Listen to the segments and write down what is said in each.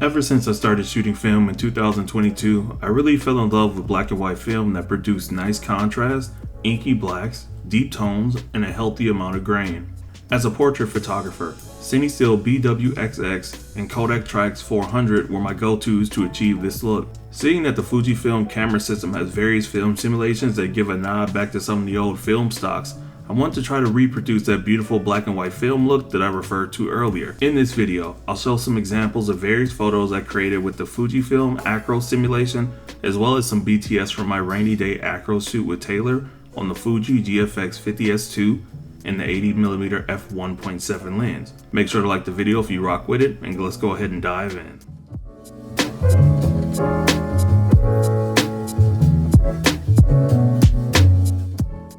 Ever since I started shooting film in 2022, I really fell in love with black and white film that produced nice contrast, inky blacks, deep tones, and a healthy amount of grain. As a portrait photographer, CineStill BWXX and Kodak Trax 400 were my go-tos to achieve this look. Seeing that the Fujifilm camera system has various film simulations that give a nod back to some of the old film stocks, I want to try to reproduce that beautiful black and white film look that I referred to earlier. In this video, I'll show some examples of various photos I created with the Fujifilm Acros simulation, as well as some BTS from my rainy day Acros shoot with Taylor on the Fuji GFX 50S2 and the 80mm f1.7 lens. Make sure to like the video if you rock with it, and let's go ahead and dive in.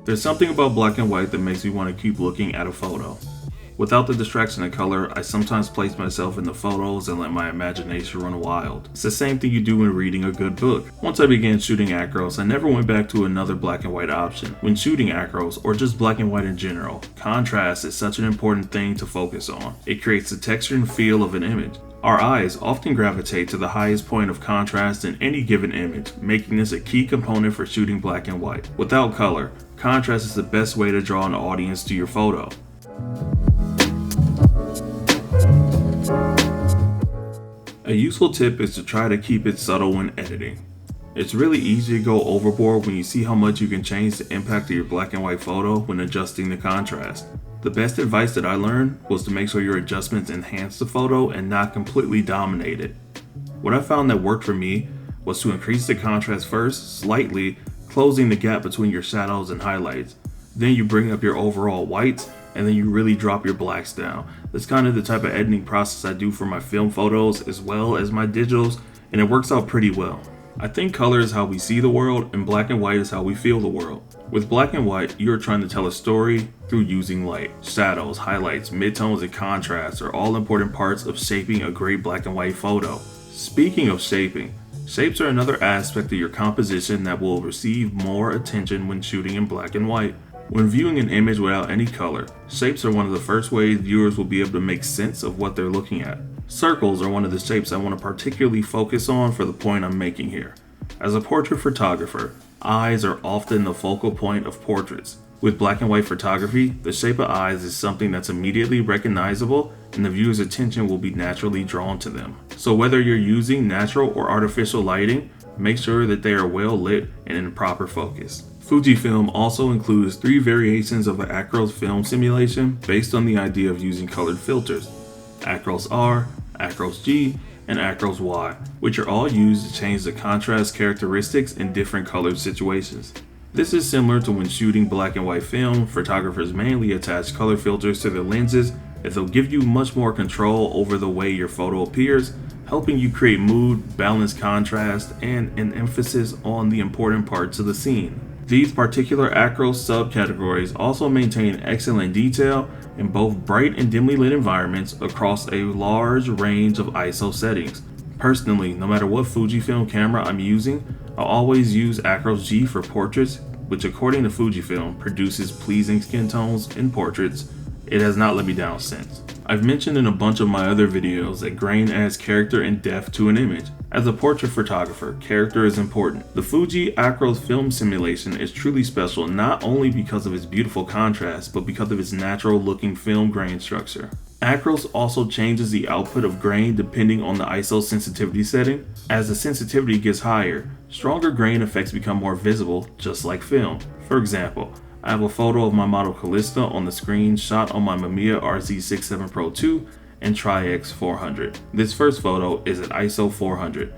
There's something about black and white that makes me want to keep looking at a photo. Without the distraction of color, I sometimes place myself in the photos and let my imagination run wild. It's the same thing you do when reading a good book. Once I began shooting Acros, I never went back to another black and white option. When shooting Acros, or just black and white in general, contrast is such an important thing to focus on. It creates the texture and feel of an image. Our eyes often gravitate to the highest point of contrast in any given image, making this a key component for shooting black and white. Without color, contrast is the best way to draw an audience to your photo. A useful tip is to try to keep it subtle when editing. It's really easy to go overboard when you see how much you can change the impact of your black and white photo when adjusting the contrast. The best advice that I learned was to make sure your adjustments enhance the photo and not completely dominate it. What I found that worked for me was to increase the contrast first, slightly, closing the gap between your shadows and highlights. Then you bring up your overall whites, and then you really drop your blacks down. That's kind of the type of editing process I do for my film photos as well as my digitals, and it works out pretty well. I think color is how we see the world, and black and white is how we feel the world. With black and white, you are trying to tell a story through using light. Shadows, highlights, midtones, and contrasts are all important parts of shaping a great black and white photo. Speaking of shaping, shapes are another aspect of your composition that will receive more attention when shooting in black and white. When viewing an image without any color, shapes are one of the first ways viewers will be able to make sense of what they're looking at. Circles are one of the shapes I want to particularly focus on for the point I'm making here. As a portrait photographer, eyes are often the focal point of portraits. With black and white photography, the shape of eyes is something that's immediately recognizable, and the viewer's attention will be naturally drawn to them. So whether you're using natural or artificial lighting, make sure that they are well lit and in proper focus. Fujifilm also includes 3 variations of an Acros film simulation based on the idea of using colored filters: Acros R, Acros G, and Acros Y, which are all used to change the contrast characteristics in different colored situations. This is similar to when shooting black and white film, photographers mainly attach color filters to their lenses, as they'll give you much more control over the way your photo appears, helping you create mood, balanced contrast, and an emphasis on the important parts of the scene. These particular Acros subcategories also maintain excellent detail in both bright and dimly lit environments across a large range of ISO settings. Personally, no matter what Fujifilm camera I'm using, I'll always use Acros G for portraits, which according to Fujifilm produces pleasing skin tones in portraits. It has not let me down since. I've mentioned in a bunch of my other videos that grain adds character and depth to an image. As a portrait photographer, character is important. The Fuji Acros film simulation is truly special not only because of its beautiful contrast, but because of its natural looking film grain structure. Acros also changes the output of grain depending on the ISO sensitivity setting. As the sensitivity gets higher, stronger grain effects become more visible, just like film. For example, I have a photo of my model Callista on the screen shot on my Mamiya RZ67 Pro 2 and Tri-X 400. This first photo is at ISO 400.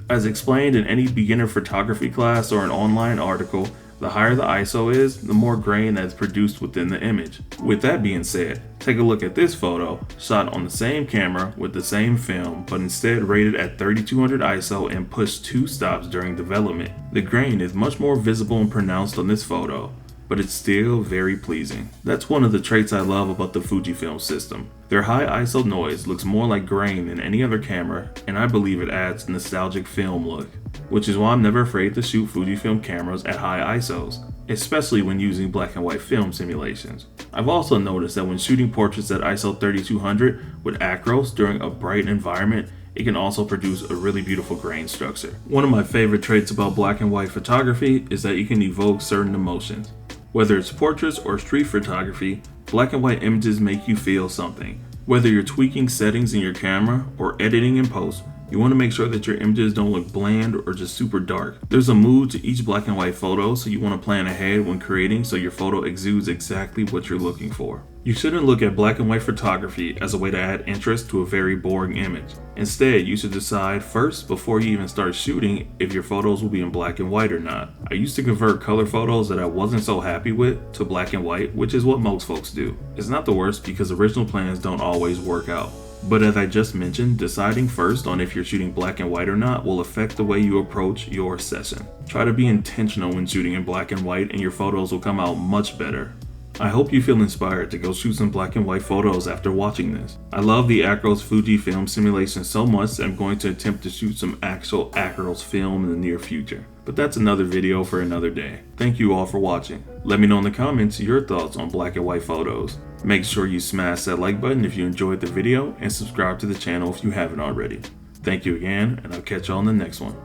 As explained in any beginner photography class or an online article, the higher the ISO is, the more grain that is produced within the image. With that being said, take a look at this photo, shot on the same camera with the same film, but instead rated at 3200 ISO and pushed 2 stops during development. The grain is much more visible and pronounced on this photo, but it's still very pleasing. That's one of the traits I love about the Fujifilm system. Their high ISO noise looks more like grain than any other camera, and I believe it adds a nostalgic film look, which is why I'm never afraid to shoot Fujifilm cameras at high ISOs, especially when using black and white film simulations. I've also noticed that when shooting portraits at ISO 3200 with Acros during a bright environment, it can also produce a really beautiful grain structure. One of my favorite traits about black and white photography is that you can evoke certain emotions. Whether it's portraits or street photography, black and white images make you feel something. Whether you're tweaking settings in your camera or editing in post, you want to make sure that your images don't look bland or just super dark. There's a mood to each black and white photo, so you want to plan ahead when creating so your photo exudes exactly what you're looking for. You shouldn't look at black and white photography as a way to add interest to a very boring image. Instead, you should decide first before you even start shooting if your photos will be in black and white or not. I used to convert color photos that I wasn't so happy with to black and white, which is what most folks do. It's not the worst because original plans don't always work out. But as I just mentioned, deciding first on if you're shooting black and white or not will affect the way you approach your session. Try to be intentional when shooting in black and white and your photos will come out much better. I hope you feel inspired to go shoot some black and white photos after watching this. I love the Acros Fujifilm simulation so much that I'm going to attempt to shoot some actual Acros film in the near future. But that's another video for another day. Thank you all for watching. Let me know in the comments your thoughts on black and white photos. Make sure you smash that like button if you enjoyed the video and subscribe to the channel if you haven't already. Thank you again, and I'll catch you on the next one.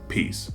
Peace.